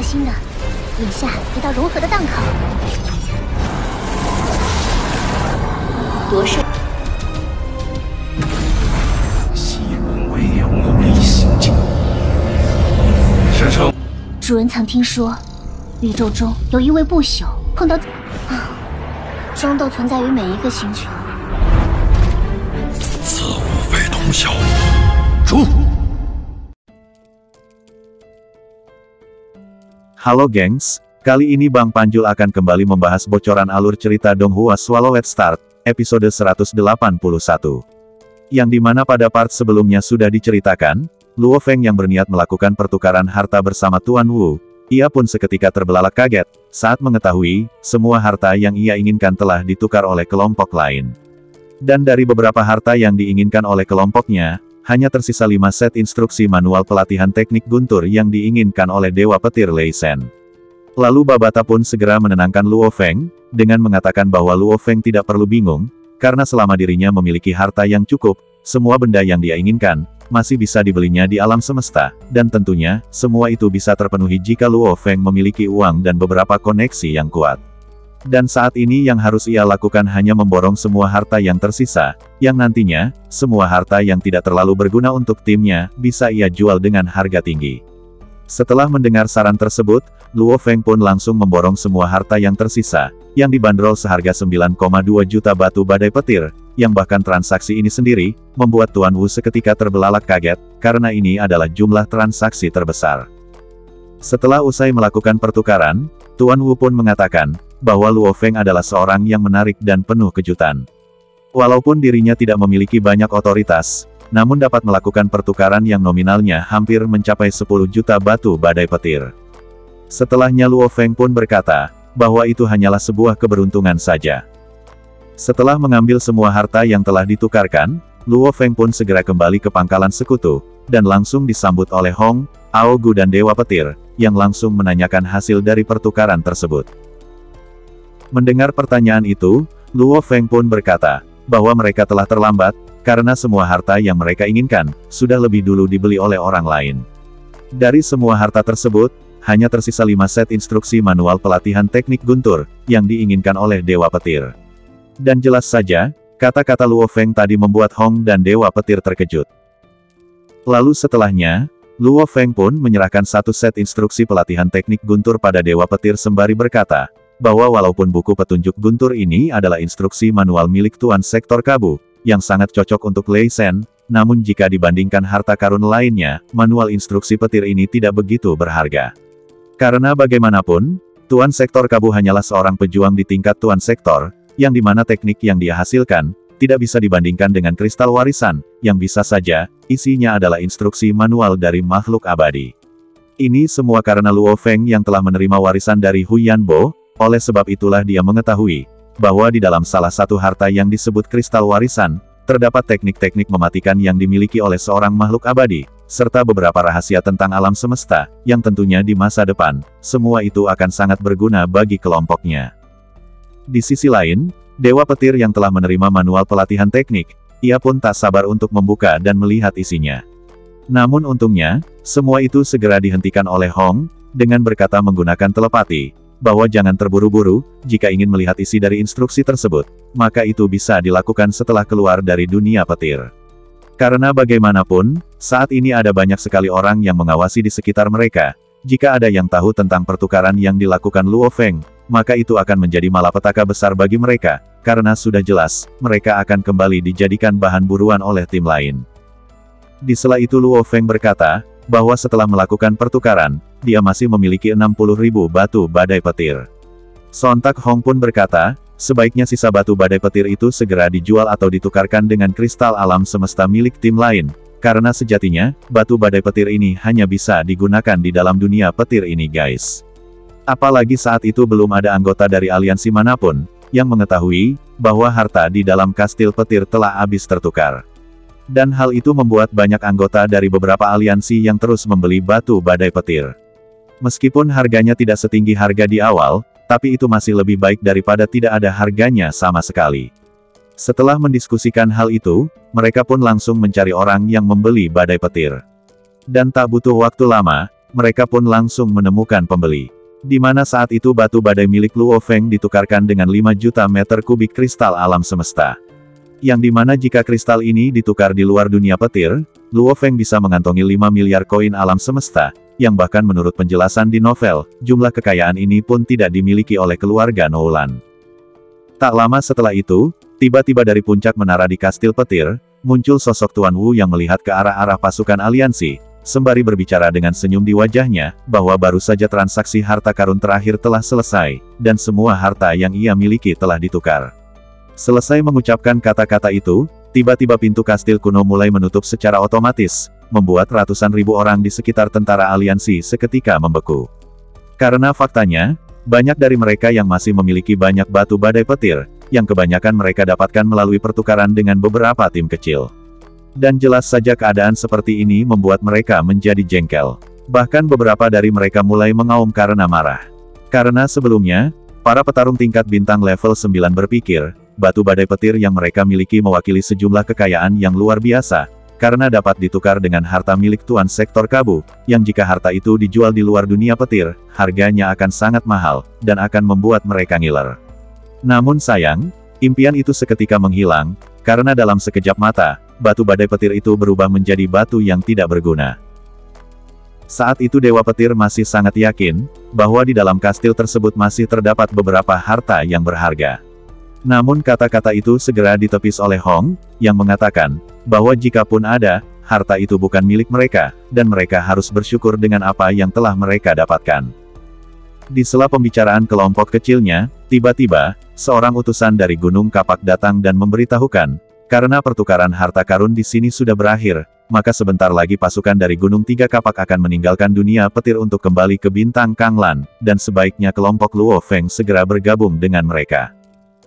心的，眼下一道融合的档口。夺舍。昔人未有魔力行径，神圣。主人曾听说，宇宙中有一位不朽碰到争斗存在于每一个星球。此无非同小。出。 Halo gengs, kali ini Bang Panjul akan kembali membahas bocoran alur cerita Donghua Swallow Let's Start, episode 181. Yang dimana pada part sebelumnya sudah diceritakan, Luo Feng yang berniat melakukan pertukaran harta bersama Tuan Wu, ia pun seketika terbelalak kaget, saat mengetahui, semua harta yang ia inginkan telah ditukar oleh kelompok lain. Dan dari beberapa harta yang diinginkan oleh kelompoknya, hanya tersisa 5 set instruksi manual pelatihan teknik guntur yang diinginkan oleh Dewa Petir Lei Shen. Lalu Babata pun segera menenangkan Luo Feng, dengan mengatakan bahwa Luo Feng tidak perlu bingung, karena selama dirinya memiliki harta yang cukup, semua benda yang dia inginkan, masih bisa dibelinya di alam semesta, dan tentunya, semua itu bisa terpenuhi jika Luo Feng memiliki uang dan beberapa koneksi yang kuat. Dan saat ini yang harus ia lakukan hanya memborong semua harta yang tersisa, yang nantinya, semua harta yang tidak terlalu berguna untuk timnya, bisa ia jual dengan harga tinggi. Setelah mendengar saran tersebut, Luo Feng pun langsung memborong semua harta yang tersisa, yang dibanderol seharga 9,2 juta batu badai petir, yang bahkan transaksi ini sendiri, membuat Tuan Wu seketika terbelalak kaget, karena ini adalah jumlah transaksi terbesar. Setelah usai melakukan pertukaran, Tuan Wu pun mengatakan, bahwa Luo Feng adalah seorang yang menarik dan penuh kejutan. Walaupun dirinya tidak memiliki banyak otoritas, namun dapat melakukan pertukaran yang nominalnya hampir mencapai 10 juta batu badai petir. Setelahnya Luo Feng pun berkata, bahwa itu hanyalah sebuah keberuntungan saja. Setelah mengambil semua harta yang telah ditukarkan, Luo Feng pun segera kembali ke pangkalan sekutu, dan langsung disambut oleh Hong, Aogu dan Dewa Petir, yang langsung menanyakan hasil dari pertukaran tersebut. Mendengar pertanyaan itu, Luo Feng pun berkata, bahwa mereka telah terlambat, karena semua harta yang mereka inginkan, sudah lebih dulu dibeli oleh orang lain. Dari semua harta tersebut, hanya tersisa 5 set instruksi manual pelatihan teknik guntur, yang diinginkan oleh Dewa Petir. Dan jelas saja, kata-kata Luo Feng tadi membuat Hong dan Dewa Petir terkejut. Lalu setelahnya, Luo Feng pun menyerahkan 1 set instruksi pelatihan teknik guntur pada Dewa Petir sembari berkata, bahwa walaupun buku petunjuk guntur ini adalah instruksi manual milik Tuan Sektor Kabu, yang sangat cocok untuk Lei Shen, namun jika dibandingkan harta karun lainnya, manual instruksi petir ini tidak begitu berharga. Karena bagaimanapun, Tuan Sektor Kabu hanyalah seorang pejuang di tingkat Tuan Sektor, yang dimana teknik yang dia hasilkan, tidak bisa dibandingkan dengan kristal warisan, yang bisa saja, isinya adalah instruksi manual dari makhluk abadi. Ini semua karena Luo Feng yang telah menerima warisan dari Huyan Bo. Oleh sebab itulah dia mengetahui, bahwa di dalam salah satu harta yang disebut kristal warisan, terdapat teknik-teknik mematikan yang dimiliki oleh seorang makhluk abadi, serta beberapa rahasia tentang alam semesta, yang tentunya di masa depan, semua itu akan sangat berguna bagi kelompoknya. Di sisi lain, Dewa Petir yang telah menerima manual pelatihan teknik, ia pun tak sabar untuk membuka dan melihat isinya. Namun untungnya, semua itu segera dihentikan oleh Hong, dengan berkata menggunakan telepati, bahwa jangan terburu-buru, jika ingin melihat isi dari instruksi tersebut, maka itu bisa dilakukan setelah keluar dari dunia petir. Karena bagaimanapun, saat ini ada banyak sekali orang yang mengawasi di sekitar mereka, jika ada yang tahu tentang pertukaran yang dilakukan Luo Feng, maka itu akan menjadi malapetaka besar bagi mereka, karena sudah jelas, mereka akan kembali dijadikan bahan buruan oleh tim lain. Di sela itu Luo Feng berkata, bahwa setelah melakukan pertukaran, dia masih memiliki 60.000 batu badai petir. Sontak Hong pun berkata, sebaiknya sisa batu badai petir itu segera dijual atau ditukarkan dengan kristal alam semesta milik tim lain, karena sejatinya, batu badai petir ini hanya bisa digunakan di dalam dunia petir ini guys. Apalagi saat itu belum ada anggota dari aliansi manapun, yang mengetahui, bahwa harta di dalam kastil petir telah habis tertukar. Dan hal itu membuat banyak anggota dari beberapa aliansi yang terus membeli batu badai petir. Meskipun harganya tidak setinggi harga di awal, tapi itu masih lebih baik daripada tidak ada harganya sama sekali. Setelah mendiskusikan hal itu, mereka pun langsung mencari orang yang membeli badai petir. Dan tak butuh waktu lama, mereka pun langsung menemukan pembeli. Di mana saat itu batu badai milik Luo Feng ditukarkan dengan 5 juta meter kubik kristal alam semesta. Yang dimana jika kristal ini ditukar di luar dunia petir, Luo Feng bisa mengantongi 5 miliar koin alam semesta, yang bahkan menurut penjelasan di novel, jumlah kekayaan ini pun tidak dimiliki oleh keluarga Noulan. Tak lama setelah itu, tiba-tiba dari puncak menara di Kastil Petir, muncul sosok Tuan Wu yang melihat ke arah-arah pasukan aliansi, sembari berbicara dengan senyum di wajahnya, bahwa baru saja transaksi harta karun terakhir telah selesai, dan semua harta yang ia miliki telah ditukar. Selesai mengucapkan kata-kata itu, tiba-tiba pintu kastil kuno mulai menutup secara otomatis, membuat ratusan ribu orang di sekitar tentara aliansi seketika membeku. Karena faktanya, banyak dari mereka yang masih memiliki banyak batu badai petir, yang kebanyakan mereka dapatkan melalui pertukaran dengan beberapa tim kecil. Dan jelas saja keadaan seperti ini membuat mereka menjadi jengkel. Bahkan beberapa dari mereka mulai mengaum karena marah. Karena sebelumnya, para petarung tingkat bintang level 9 berpikir, batu badai petir yang mereka miliki mewakili sejumlah kekayaan yang luar biasa, karena dapat ditukar dengan harta milik Tuan Sektor Kabu, yang jika harta itu dijual di luar dunia petir, harganya akan sangat mahal, dan akan membuat mereka ngiler. Namun sayang, impian itu seketika menghilang, karena dalam sekejap mata, batu badai petir itu berubah menjadi batu yang tidak berguna. Saat itu Dewa Petir masih sangat yakin, bahwa di dalam kastil tersebut masih terdapat beberapa harta yang berharga. Namun kata-kata itu segera ditepis oleh Hong, yang mengatakan, bahwa jikapun ada, harta itu bukan milik mereka, dan mereka harus bersyukur dengan apa yang telah mereka dapatkan. Di sela pembicaraan kelompok kecilnya, tiba-tiba, seorang utusan dari Gunung Kapak datang dan memberitahukan, karena pertukaran harta karun di sini sudah berakhir, maka sebentar lagi pasukan dari Gunung Tiga Kapak akan meninggalkan dunia petir untuk kembali ke bintang Kanglan, dan sebaiknya kelompok Luo Feng segera bergabung dengan mereka.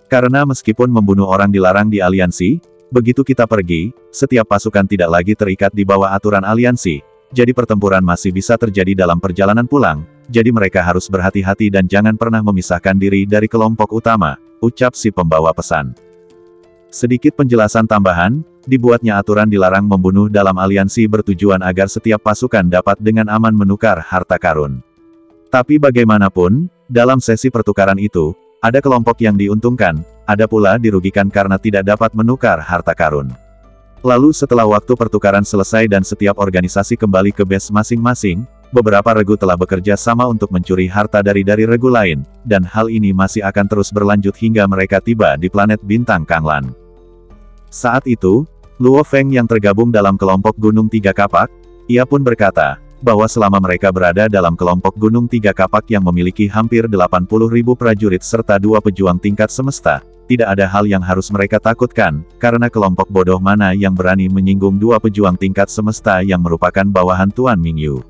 Karena meskipun membunuh orang dilarang di aliansi, begitu kita pergi, setiap pasukan tidak lagi terikat di bawah aturan aliansi, jadi pertempuran masih bisa terjadi dalam perjalanan pulang, jadi mereka harus berhati-hati dan jangan pernah memisahkan diri dari kelompok utama, ucap si pembawa pesan. Sedikit penjelasan tambahan, dibuatnya aturan dilarang membunuh dalam aliansi bertujuan agar setiap pasukan dapat dengan aman menukar harta karun. Tapi bagaimanapun, dalam sesi pertukaran itu, ada kelompok yang diuntungkan, ada pula dirugikan karena tidak dapat menukar harta karun. Lalu setelah waktu pertukaran selesai dan setiap organisasi kembali ke base masing-masing, beberapa regu telah bekerja sama untuk mencuri harta dari regu lain, dan hal ini masih akan terus berlanjut hingga mereka tiba di planet bintang Kanglan. Saat itu, Luo Feng yang tergabung dalam kelompok Gunung Tiga Kapak, ia pun berkata, bahwa selama mereka berada dalam kelompok Gunung Tiga Kapak yang memiliki hampir 80.000 prajurit serta 2 pejuang tingkat semesta, tidak ada hal yang harus mereka takutkan, karena kelompok bodoh mana yang berani menyinggung 2 pejuang tingkat semesta yang merupakan bawahan Tuan Mingyu.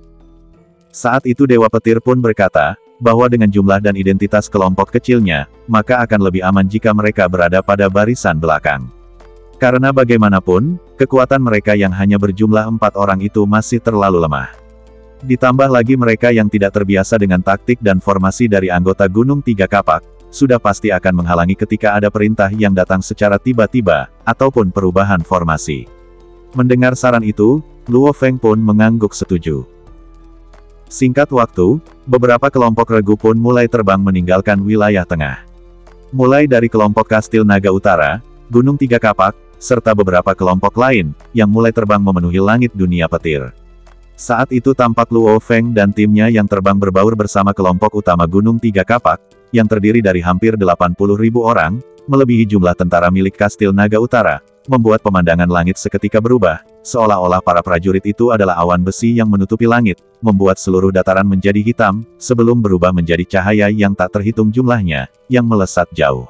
Saat itu Dewa Petir pun berkata, bahwa dengan jumlah dan identitas kelompok kecilnya, maka akan lebih aman jika mereka berada pada barisan belakang. Karena bagaimanapun, kekuatan mereka yang hanya berjumlah 4 orang itu masih terlalu lemah. Ditambah lagi mereka yang tidak terbiasa dengan taktik dan formasi dari anggota Gunung Tiga Kapak, sudah pasti akan menghalangi ketika ada perintah yang datang secara tiba-tiba, ataupun perubahan formasi. Mendengar saran itu, Luo Feng pun mengangguk setuju. Singkat waktu, beberapa kelompok regu pun mulai terbang meninggalkan wilayah tengah. Mulai dari kelompok Kastil Naga Utara, Gunung Tiga Kapak, serta beberapa kelompok lain, yang mulai terbang memenuhi langit dunia petir. Saat itu tampak Luo Feng dan timnya yang terbang berbaur bersama kelompok utama Gunung Tiga Kapak, yang terdiri dari hampir 80.000 orang, melebihi jumlah tentara milik Kastil Naga Utara, membuat pemandangan langit seketika berubah, seolah-olah para prajurit itu adalah awan besi yang menutupi langit, membuat seluruh dataran menjadi hitam, sebelum berubah menjadi cahaya yang tak terhitung jumlahnya, yang melesat jauh.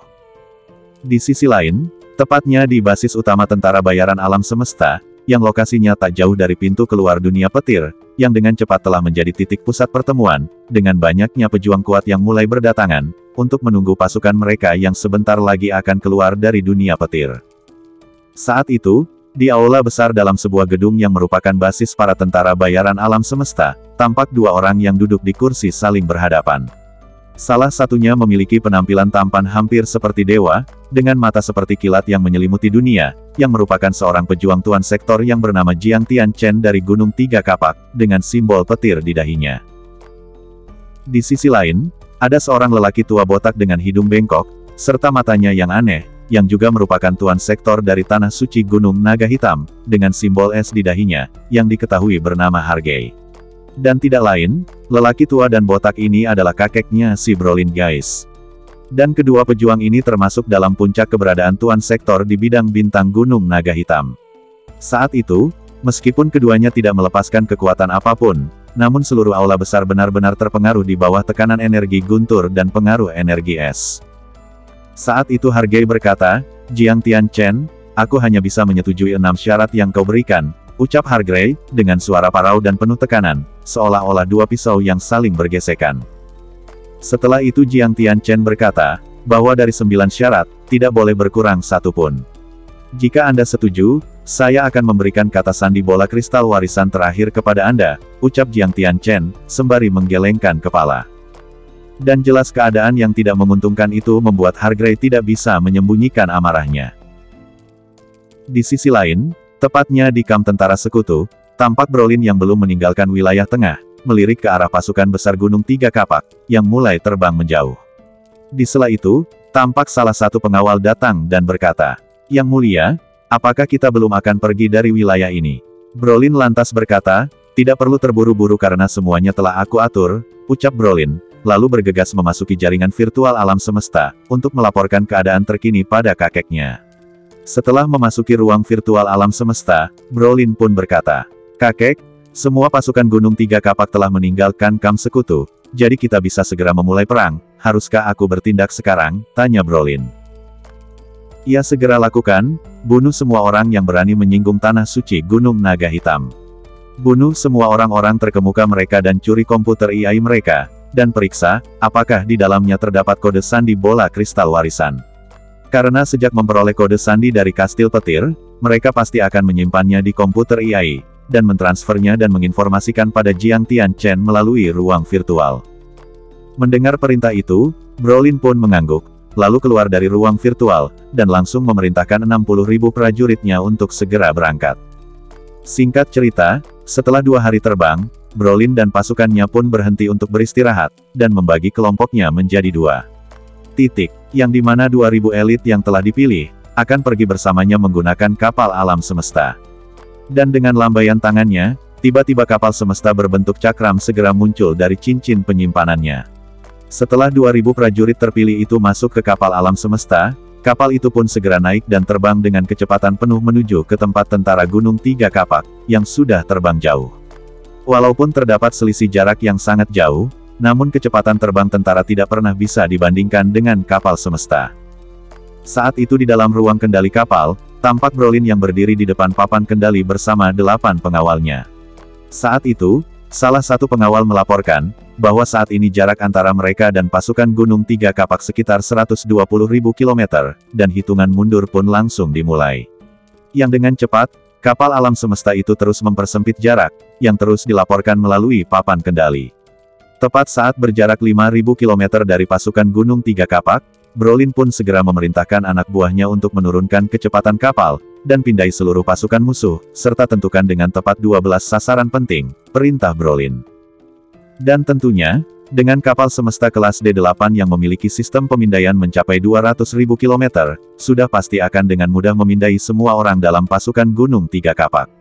Di sisi lain, tepatnya di basis utama tentara bayaran alam semesta, yang lokasinya tak jauh dari pintu keluar dunia petir, yang dengan cepat telah menjadi titik pusat pertemuan, dengan banyaknya pejuang kuat yang mulai berdatangan, untuk menunggu pasukan mereka yang sebentar lagi akan keluar dari dunia petir. Saat itu, di aula besar dalam sebuah gedung yang merupakan basis para tentara bayaran alam semesta, tampak 2 orang yang duduk di kursi saling berhadapan. Salah satunya memiliki penampilan tampan hampir seperti dewa, dengan mata seperti kilat yang menyelimuti dunia, yang merupakan seorang pejuang tuan sektor yang bernama Jiang Tianchen dari Gunung Tiga Kapak, dengan simbol petir di dahinya. Di sisi lain, ada seorang lelaki tua botak dengan hidung bengkok, serta matanya yang aneh, yang juga merupakan tuan sektor dari Tanah Suci Gunung Naga Hitam, dengan simbol es di dahinya, yang diketahui bernama Hargei. Dan tidak lain, lelaki tua dan botak ini adalah kakeknya si Brolin guys. Dan kedua pejuang ini termasuk dalam puncak keberadaan tuan sektor di bidang bintang Gunung Naga Hitam. Saat itu, meskipun keduanya tidak melepaskan kekuatan apapun, namun seluruh aula besar benar-benar terpengaruh di bawah tekanan energi guntur dan pengaruh energi es. Saat itu Hargei berkata, Jiang Tianchen, aku hanya bisa menyetujui 6 syarat yang kau berikan, ucap Hargei, dengan suara parau dan penuh tekanan, seolah-olah dua pisau yang saling bergesekan. Setelah itu Jiang Tianchen berkata, bahwa dari 9 syarat, tidak boleh berkurang satu pun. Jika Anda setuju, saya akan memberikan kata sandi bola kristal warisan terakhir kepada Anda, ucap Jiang Tianchen, sembari menggelengkan kepala. Dan jelas keadaan yang tidak menguntungkan itu membuat Hargei tidak bisa menyembunyikan amarahnya. Di sisi lain, tepatnya di kamp tentara sekutu, tampak Brolin yang belum meninggalkan wilayah tengah, melirik ke arah pasukan besar Gunung Tiga Kapak, yang mulai terbang menjauh. Di sela itu, tampak salah satu pengawal datang dan berkata, Yang Mulia, apakah kita belum akan pergi dari wilayah ini? Brolin lantas berkata, tidak perlu terburu-buru karena semuanya telah aku atur, ucap Brolin, lalu bergegas memasuki jaringan virtual alam semesta, untuk melaporkan keadaan terkini pada kakeknya. Setelah memasuki ruang virtual alam semesta, Brolin pun berkata, Kakek, semua pasukan Gunung Tiga Kapak telah meninggalkan kamp sekutu, jadi kita bisa segera memulai perang, haruskah aku bertindak sekarang? Tanya Brolin. Ya segera lakukan, bunuh semua orang yang berani menyinggung Tanah Suci Gunung Naga Hitam. Bunuh semua orang-orang terkemuka mereka dan curi komputer AI mereka, dan periksa, apakah di dalamnya terdapat kode sandi bola kristal warisan. Karena sejak memperoleh kode sandi dari Kastil Petir, mereka pasti akan menyimpannya di komputer AI, dan mentransfernya dan menginformasikan pada Jiang Tianchen melalui ruang virtual. Mendengar perintah itu, Brolin pun mengangguk, lalu keluar dari ruang virtual, dan langsung memerintahkan 60.000 prajuritnya untuk segera berangkat. Singkat cerita, setelah 2 hari terbang, Brolin dan pasukannya pun berhenti untuk beristirahat, dan membagi kelompoknya menjadi 2 titik, yang dimana 2.000 elit yang telah dipilih, akan pergi bersamanya menggunakan kapal alam semesta. Dan dengan lambaian tangannya, tiba-tiba kapal semesta berbentuk cakram segera muncul dari cincin penyimpanannya. Setelah 2.000 prajurit terpilih itu masuk ke kapal alam semesta, kapal itu pun segera naik dan terbang dengan kecepatan penuh menuju ke tempat tentara Gunung Tiga Kapak, yang sudah terbang jauh. Walaupun terdapat selisih jarak yang sangat jauh, namun kecepatan terbang tentara tidak pernah bisa dibandingkan dengan kapal semesta. Saat itu di dalam ruang kendali kapal, tampak Brolin yang berdiri di depan papan kendali bersama 8 pengawalnya. Saat itu, salah satu pengawal melaporkan, bahwa saat ini jarak antara mereka dan pasukan Gunung Tiga Kapak sekitar 120.000 km, dan hitungan mundur pun langsung dimulai. Yang dengan cepat, kapal alam semesta itu terus mempersempit jarak, yang terus dilaporkan melalui papan kendali. Tepat saat berjarak 5.000 km dari pasukan Gunung Tiga Kapak, Brolin pun segera memerintahkan anak buahnya untuk menurunkan kecepatan kapal, dan pindai seluruh pasukan musuh, serta tentukan dengan tepat 12 sasaran penting, perintah Brolin. Dan tentunya, dengan kapal semesta kelas D8 yang memiliki sistem pemindaian mencapai 200.000 km, sudah pasti akan dengan mudah memindai semua orang dalam pasukan Gunung Tiga Kapak.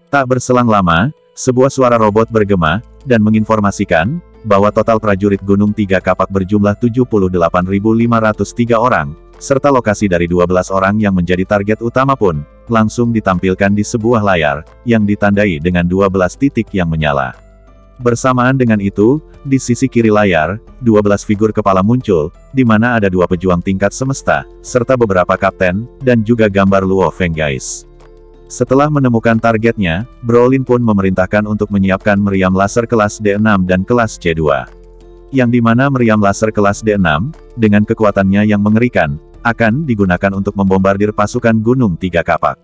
Tak berselang lama, sebuah suara robot bergema, dan menginformasikan, bahwa total prajurit Gunung Tiga Kapak berjumlah 78.503 orang, serta lokasi dari 12 orang yang menjadi target utama pun, langsung ditampilkan di sebuah layar, yang ditandai dengan 12 titik yang menyala. Bersamaan dengan itu, di sisi kiri layar, 12 figur kepala muncul, di mana ada 2 pejuang tingkat semesta, serta beberapa kapten, dan juga gambar Luo Feng guys. Setelah menemukan targetnya, Brolin pun memerintahkan untuk menyiapkan meriam laser kelas D6 dan kelas C2. Yang dimana meriam laser kelas D6, dengan kekuatannya yang mengerikan, akan digunakan untuk membombardir pasukan Gunung Tiga Kapak.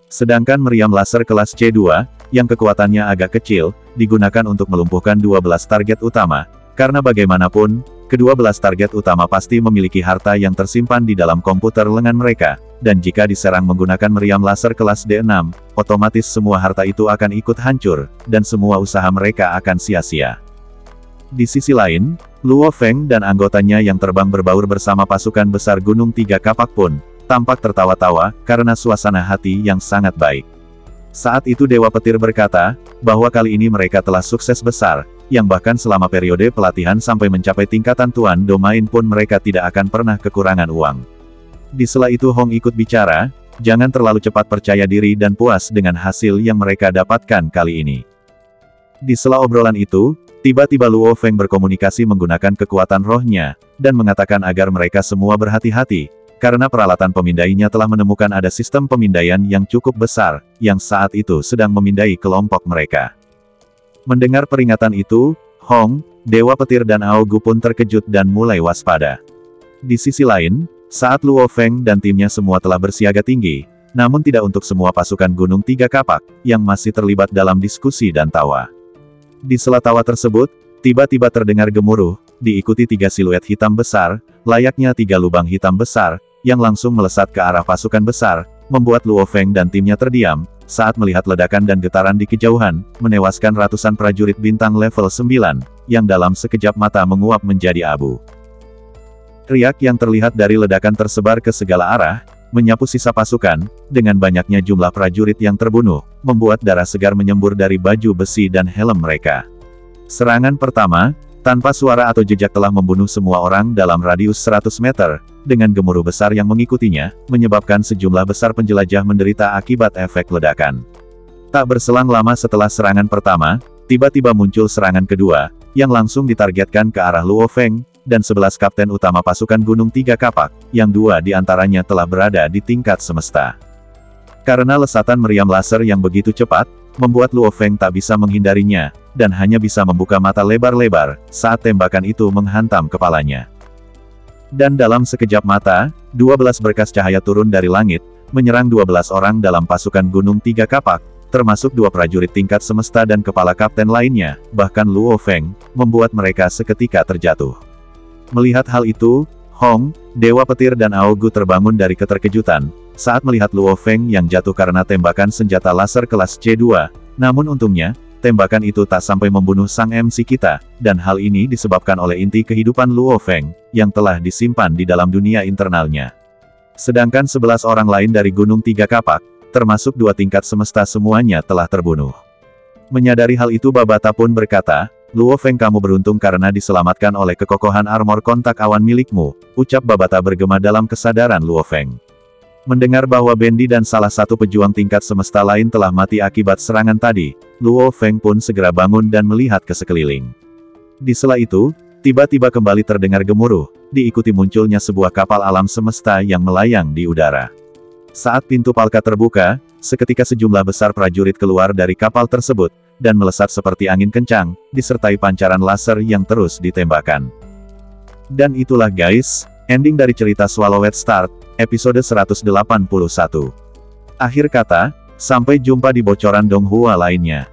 Sedangkan meriam laser kelas C2, yang kekuatannya agak kecil, digunakan untuk melumpuhkan 12 target utama, karena bagaimanapun, kedua belas target utama pasti memiliki harta yang tersimpan di dalam komputer lengan mereka, dan jika diserang menggunakan meriam laser kelas D6, otomatis semua harta itu akan ikut hancur, dan semua usaha mereka akan sia-sia. Di sisi lain, Luo Feng dan anggotanya yang terbang berbaur bersama pasukan besar Gunung Tiga Kapak pun tampak tertawa-tawa karena suasana hati yang sangat baik. Saat itu Dewa Petir berkata, bahwa kali ini mereka telah sukses besar, yang bahkan selama periode pelatihan sampai mencapai tingkatan Tuan Domain pun mereka tidak akan pernah kekurangan uang. Di sela itu Hong ikut bicara, jangan terlalu cepat percaya diri dan puas dengan hasil yang mereka dapatkan kali ini. Di sela obrolan itu, tiba-tiba Luo Feng berkomunikasi menggunakan kekuatan rohnya, dan mengatakan agar mereka semua berhati-hati, karena peralatan pemindainya telah menemukan ada sistem pemindaian yang cukup besar, yang saat itu sedang memindai kelompok mereka. Mendengar peringatan itu, Hong, Dewa Petir dan Aogu pun terkejut dan mulai waspada. Di sisi lain, saat Luo Feng dan timnya semua telah bersiaga tinggi, namun tidak untuk semua pasukan Gunung Tiga Kapak, yang masih terlibat dalam diskusi dan tawa. Di sela tawa tersebut, tiba-tiba terdengar gemuruh, diikuti 3 siluet hitam besar, layaknya 3 lubang hitam besar, yang langsung melesat ke arah pasukan besar, membuat Luo Feng dan timnya terdiam, saat melihat ledakan dan getaran di kejauhan, menewaskan ratusan prajurit bintang level 9, yang dalam sekejap mata menguap menjadi abu. Riak yang terlihat dari ledakan tersebar ke segala arah, menyapu sisa pasukan, dengan banyaknya jumlah prajurit yang terbunuh, membuat darah segar menyembur dari baju besi dan helm mereka. Serangan pertama, tanpa suara atau jejak telah membunuh semua orang dalam radius 100 meter, dengan gemuruh besar yang mengikutinya, menyebabkan sejumlah besar penjelajah menderita akibat efek ledakan. Tak berselang lama setelah serangan pertama, tiba-tiba muncul serangan kedua, yang langsung ditargetkan ke arah Luo Feng, dan 11 kapten utama pasukan Gunung Tiga Kapak, yang 2 diantaranya telah berada di tingkat semesta. Karena lesatan meriam laser yang begitu cepat, membuat Luo Feng tak bisa menghindarinya, dan hanya bisa membuka mata lebar-lebar, saat tembakan itu menghantam kepalanya. Dan dalam sekejap mata, 12 berkas cahaya turun dari langit, menyerang 12 orang dalam pasukan Gunung Tiga Kapak, termasuk 2 prajurit tingkat semesta dan kepala kapten lainnya, bahkan Luo Feng, membuat mereka seketika terjatuh. Melihat hal itu, Hong, Dewa Petir dan Aogu terbangun dari keterkejutan, saat melihat Luo Feng yang jatuh karena tembakan senjata laser kelas C2, namun untungnya, tembakan itu tak sampai membunuh sang MC kita, dan hal ini disebabkan oleh inti kehidupan Luo Feng, yang telah disimpan di dalam dunia internalnya. Sedangkan 11 orang lain dari Gunung Tiga Kapak, termasuk 2 tingkat semesta semuanya telah terbunuh. Menyadari hal itu Babata pun berkata, Luo Feng kamu beruntung karena diselamatkan oleh kekokohan armor kontak awan milikmu, ucap Babata bergema dalam kesadaran Luo Feng. Mendengar bahwa Bendi dan salah satu pejuang tingkat semesta lain telah mati akibat serangan tadi, Luo Feng pun segera bangun dan melihat ke sekeliling. Di sela itu, tiba-tiba kembali terdengar gemuruh, diikuti munculnya sebuah kapal alam semesta yang melayang di udara. Saat pintu palka terbuka, seketika sejumlah besar prajurit keluar dari kapal tersebut, dan melesat seperti angin kencang, disertai pancaran laser yang terus ditembakkan. Dan itulah guys, ending dari cerita Swallowed Start, episode 181. Akhir kata, sampai jumpa di bocoran Donghua lainnya.